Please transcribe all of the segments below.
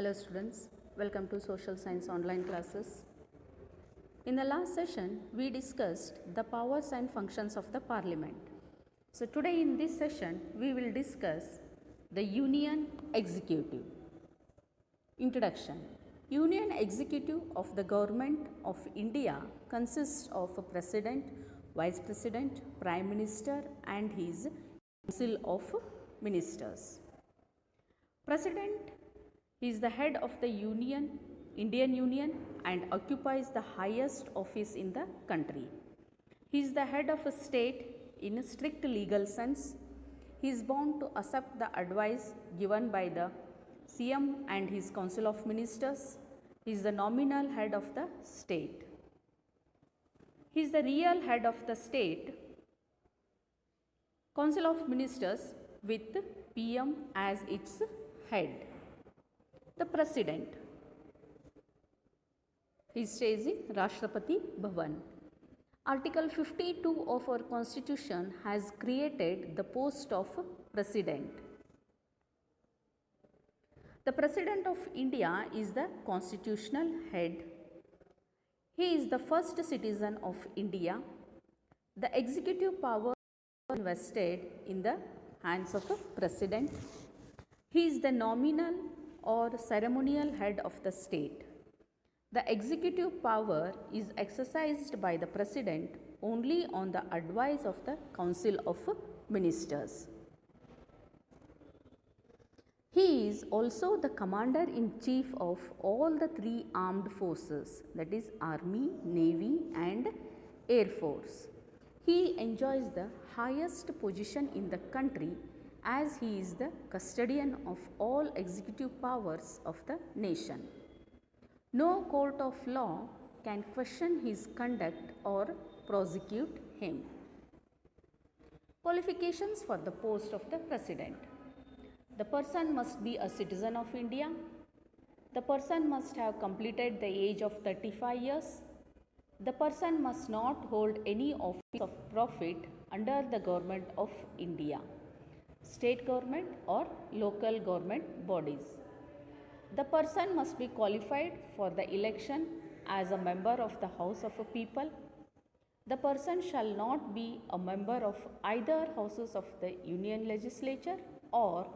Hello students, welcome to Social Science online classes. In the last session, we discussed the powers and functions of the Parliament. So today in this session, we will discuss the Union Executive. Introduction. Union Executive of the Government of India consists of a President, Vice President, Prime Minister and his Council of Ministers. President is the head of the Indian Union and occupies the highest office in the country. He is the head of a state in a strict legal sense. He is bound to accept the advice given by the CM and his Council of Ministers. He is the nominal head of the state. He is the real head of the state, Council of Ministers with PM as its head. The President, he stays in Rashtrapati Bhavan. Article 52 of our Constitution has created the post of President. The President of India is the constitutional head. He is the first citizen of India. The executive power is vested in the hands of a President. He is the nominal or ceremonial head of the state. The executive power is exercised by the President only on the advice of the Council of Ministers. He is also the Commander-in-Chief of all the three armed forces, that is Army, Navy and Air Force. He enjoys the highest position in the country as he is the custodian of all executive powers of the nation. No court of law can question his conduct or prosecute him. Qualifications for the post of the President. The person must be a citizen of India. The person must have completed the age of 35 years. The person must not hold any office of profit under the government of India, state government or local government bodies. The person must be qualified for the election as a member of the House of a People. The person shall not be a member of either houses of the Union Legislature or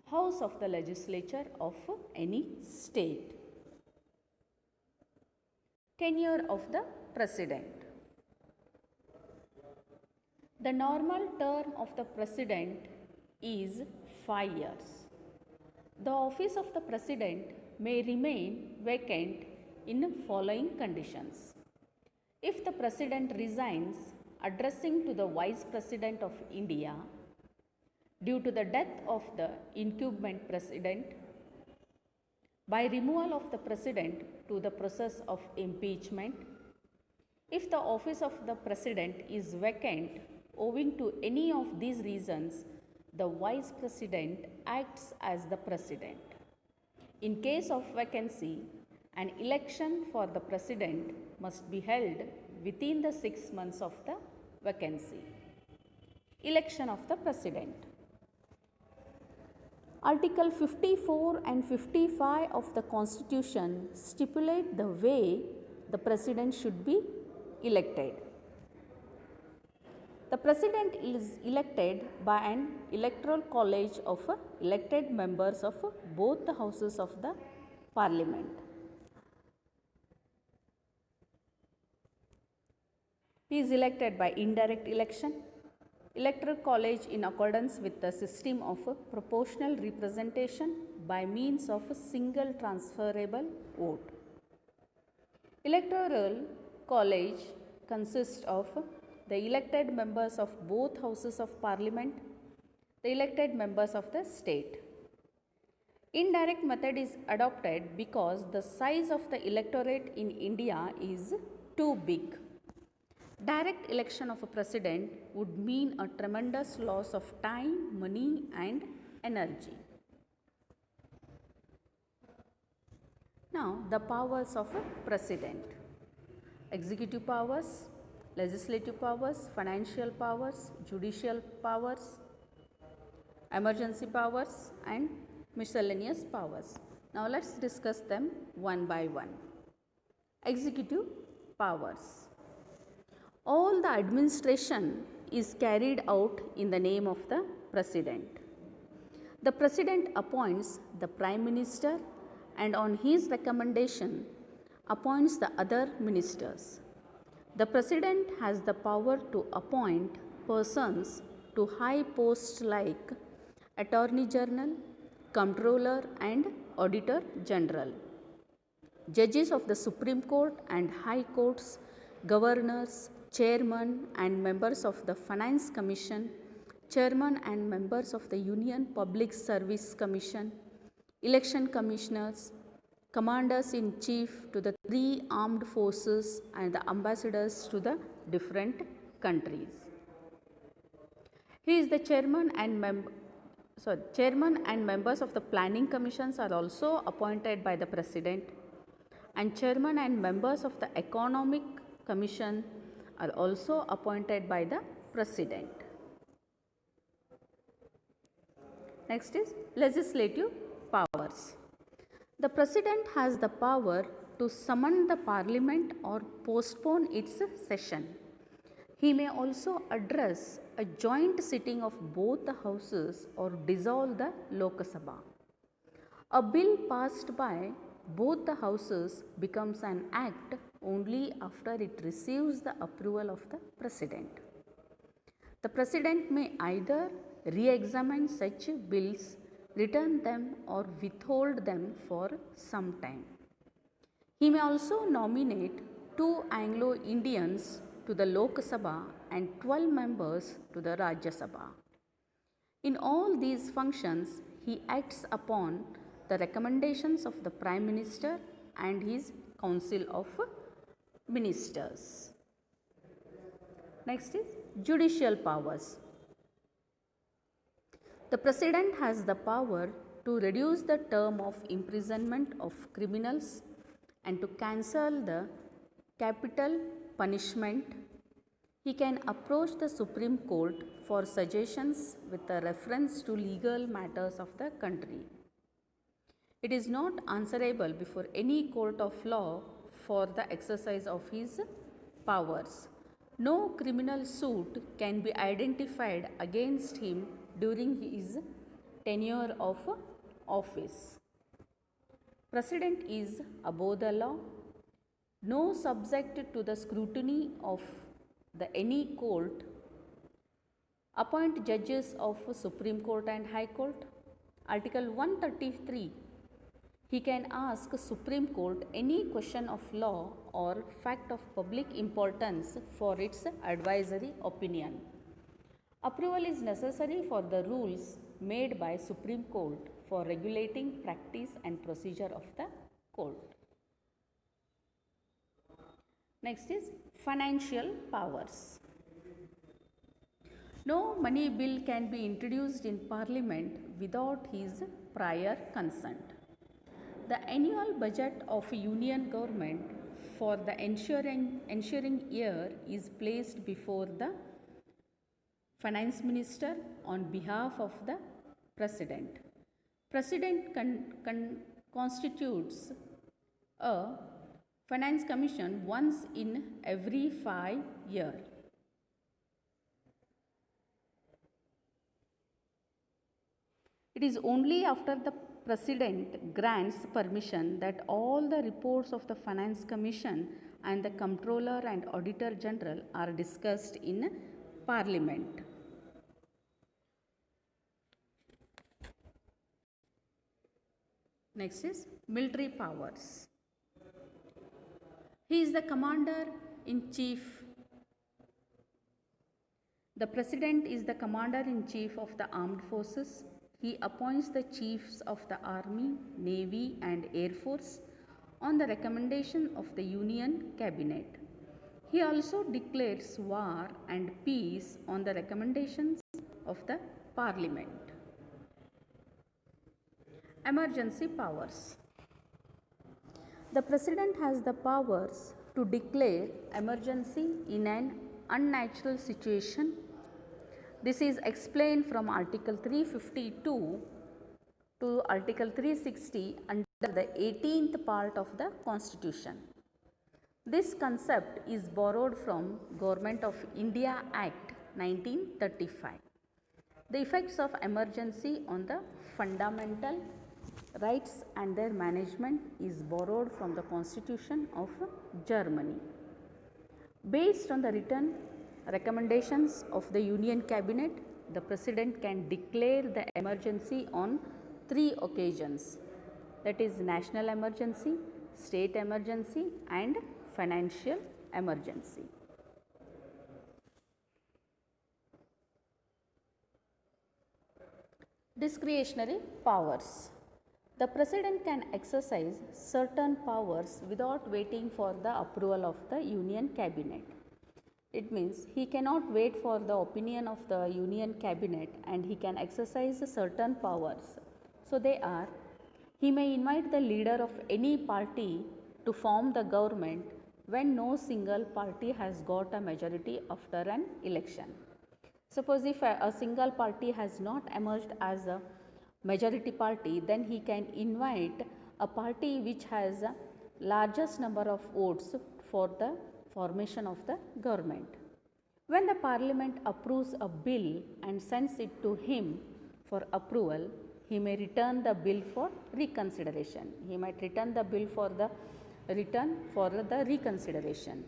House of the Legislature of any state. Tenure of the President. The normal term of the President is 5 years. The office of the President may remain vacant in following conditions. If the President resigns, addressing to the Vice President of India due to the death of the incumbent President, by removal of the President to the process of impeachment, if the office of the President is vacant owing to any of these reasons, the Vice President acts as the President. In case of vacancy, an election for the President must be held within the 6 months of the vacancy. Election of the President. Article 54 and 55 of the Constitution stipulate the way the President should be elected. The President is elected by an electoral college of elected members of both the houses of the Parliament. He is elected by indirect election, electoral college in accordance with the system of proportional representation by means of a single transferable vote. Electoral college consists of the elected members of both houses of Parliament, the elected members of the state. Indirect method is adopted because the size of the electorate in India is too big. Direct election of a president would mean a tremendous loss of time, money and energy. Now, the powers of a president. Executive powers, legislative powers, financial powers, judicial powers, emergency powers and miscellaneous powers. Now let's discuss them one by one. Executive powers. All the administration is carried out in the name of the President. The President appoints the Prime Minister and on his recommendation appoints the other ministers. The President has the power to appoint persons to high posts like Attorney General, Comptroller and Auditor General, judges of the Supreme Court and High Courts, governors, chairman and members of the Finance Commission, chairman and members of the Union Public Service Commission, election commissioners, commanders in chief to the 3 armed forces and the ambassadors to the different countries. He is the chairman and members of the planning commissions are also appointed by the President, and chairman and members of the economic commission are also appointed by the President. Next is legislative powers. The President has the power to summon the Parliament or postpone its session. He may also address a joint sitting of both the houses or dissolve the Lok Sabha. A bill passed by both the houses becomes an act only after it receives the approval of the President. The President may either re-examine such bills, return them or withhold them for some time. He may also nominate 2 Anglo-Indians to the Lok Sabha and 12 members to the Rajya Sabha. In all these functions, he acts upon the recommendations of the Prime Minister and his Council of Ministers. Next is judicial powers. The President has the power to reduce the term of imprisonment of criminals and to cancel the capital punishment. He can approach the Supreme Court for suggestions with a reference to legal matters of the country. It is not answerable before any court of law for the exercise of his powers. No criminal suit can be identified against him during his tenure of office. President is above the law, no subject to the scrutiny of any court, appoint judges of Supreme Court and High Court. Article 133, he can ask Supreme Court any question of law or fact of public importance for its advisory opinion. Approval is necessary for the rules made by Supreme Court for regulating practice and procedure of the court. Next is financial powers. No money bill can be introduced in Parliament without his prior consent. The annual budget of a union government for the ensuing year is placed before the Finance Minister on behalf of the President. President constitutes a Finance Commission once in every 5 years. It is only after the President grants permission that all the reports of the Finance Commission and the Comptroller and Auditor General are discussed in Parliament. Next is military powers. He is the Commander in Chief. The President is the Commander in Chief of the Armed Forces. He appoints the Chiefs of the Army, Navy and Air Force on the recommendation of the Union Cabinet. He also declares war and peace on the recommendations of the Parliament. Emergency powers. The President has the powers to declare emergency in an unnatural situation. This is explained from Article 352 to Article 360 under the 18th part of the Constitution. This concept is borrowed from Government of India Act 1935. The effects of emergency on the fundamental rights and their management is borrowed from the Constitution of Germany. Based on the written recommendations of the Union Cabinet, the President can declare the emergency on 3 occasions, that is national emergency, state emergency and financial emergency. Discretionary powers. The President can exercise certain powers without waiting for the approval of the Union Cabinet. It means he cannot wait for the opinion of the Union Cabinet and he can exercise certain powers. So they are, he may invite the leader of any party to form the government when no single party has got a majority after an election. Suppose if a single party has not emerged as a majority party, then he can invite a party which has a largest number of votes for the formation of the government. When the Parliament approves a bill and sends it to him for approval, he may return the bill for reconsideration. He might return the bill for the reconsideration.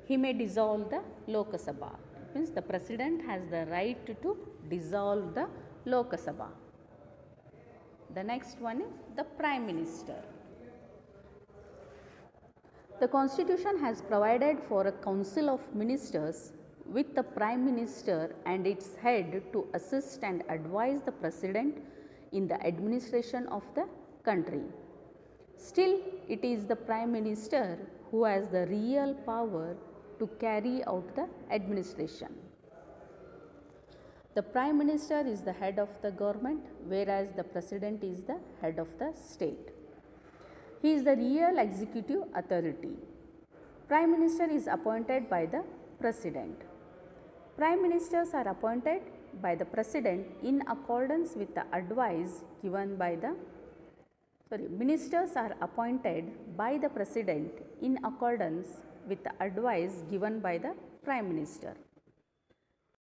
He may dissolve the Lok Sabha. It means the President has the right to dissolve the Lok Sabha. The next one is the Prime Minister. The Constitution has provided for a Council of Ministers with the Prime Minister and its head to assist and advise the President in the administration of the country. Still, it is the Prime Minister who has the real power to carry out the administration. The Prime Minister is the head of the government, whereas the President is the head of the state. He is the real executive authority. Prime Minister is appointed by the President. Prime Ministers are appointed by the President in accordance with the advice given by the Ministers are appointed by the President in accordance with the advice given by the Prime Minister.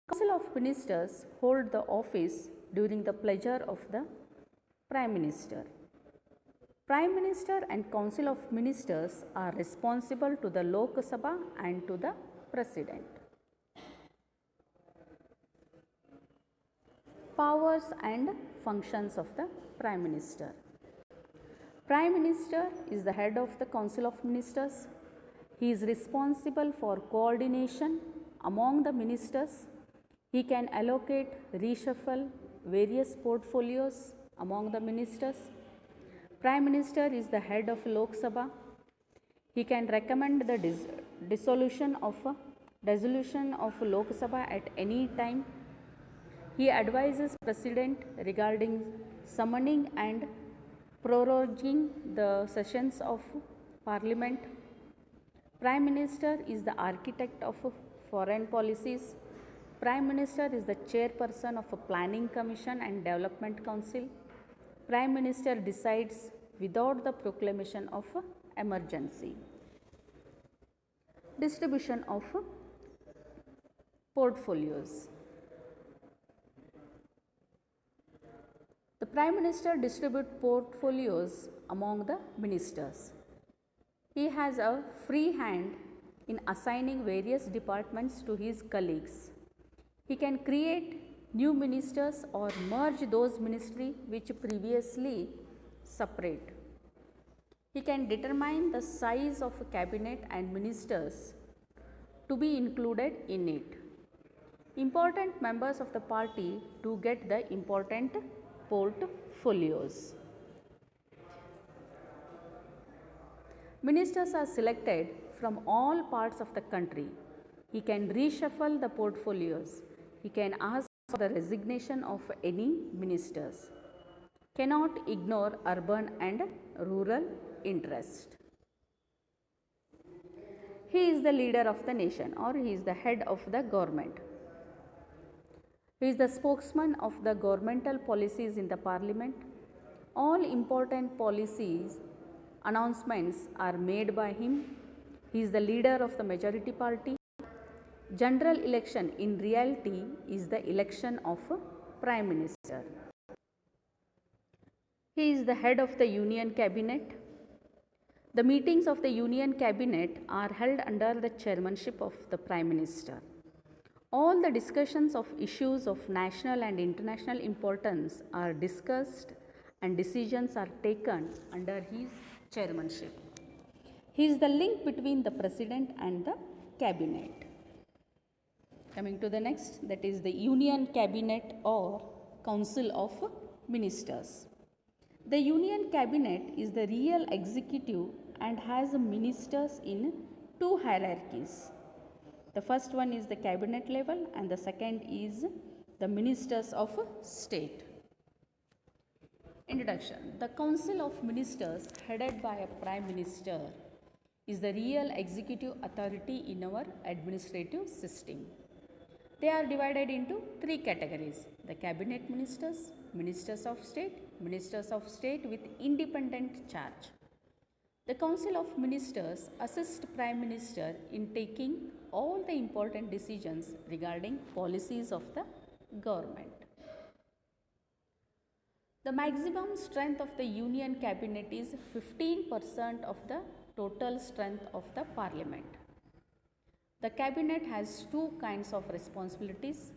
Council of Ministers hold the office during the pleasure of the Prime Minister. Prime Minister and Council of Ministers are responsible to the Lok Sabha and to the President. Powers and functions of the Prime Minister. Prime Minister is the head of the Council of Ministers. He is responsible for coordination among the ministers. He can allocate, reshuffle various portfolios among the ministers. Prime Minister is the head of Lok Sabha. He can recommend the resolution of Lok Sabha at any time. He advises President regarding summoning and proroguing the sessions of Parliament. Prime Minister is the architect of foreign policies. Prime Minister is the chairperson of a Planning Commission and Development Council. Prime Minister decides without the proclamation of emergency. Distribution of portfolios. The Prime Minister distributes portfolios among the ministers. He has a free hand in assigning various departments to his colleagues. He can create new ministers or merge those ministries which previously separate. He can determine the size of a cabinet and ministers to be included in it. Important members of the party to get the important portfolios. Ministers are selected from all parts of the country. He can reshuffle the portfolios. He can ask for the resignation of any ministers. Cannot ignore urban and rural interest. He is the leader of the nation, or he is the head of the government. He is the spokesman of the governmental policies in the Parliament. All important policies announcements are made by him. He is the leader of the majority party. General election in reality is the election of a prime minister. He is the head of the union cabinet. The meetings of the union cabinet are held under the chairmanship of the prime minister. All the discussions of issues of national and international importance are discussed and decisions are taken under his chairmanship. He is the link between the president and the cabinet. Coming to the next, that is the union cabinet or council of ministers. The union cabinet is the real executive and has ministers in two hierarchies. The first one is the cabinet level and the second is the ministers of state. Introduction. The council of ministers headed by a prime minister is the real executive authority in our administrative system. They are divided into three categories: the cabinet ministers, ministers of state with independent charge. The Council of Ministers assist Prime Minister in taking all the important decisions regarding policies of the government. The maximum strength of the Union Cabinet is 15% of the total strength of the Parliament. The Cabinet has two kinds of responsibilities.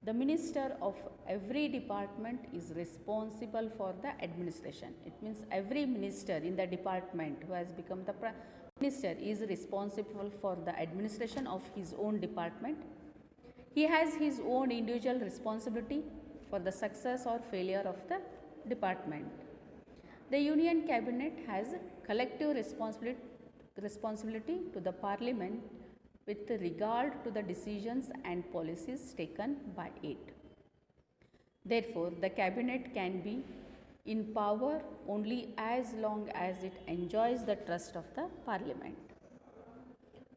The minister of every department is responsible for the administration. It means every minister in the department who has become the minister is responsible for the administration of his own department. He has his own individual responsibility for the success or failure of the department. The Union Cabinet has collective responsibility to the Parliament with regard to the decisions and policies taken by it. Therefore, the Cabinet can be in power only as long as it enjoys the trust of the Parliament.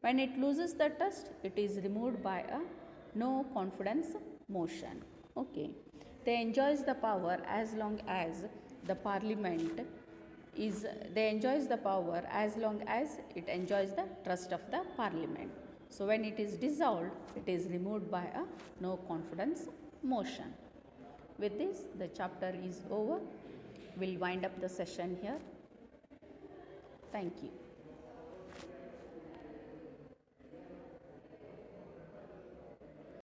When it loses the trust, it is removed by a no confidence motion. Okay. They enjoys the power as long as the Parliament enjoys the power as long as it enjoys the trust of the Parliament. So, when it is dissolved, it is removed by a no confidence motion. With this, the chapter is over. We will wind up the session here. Thank you.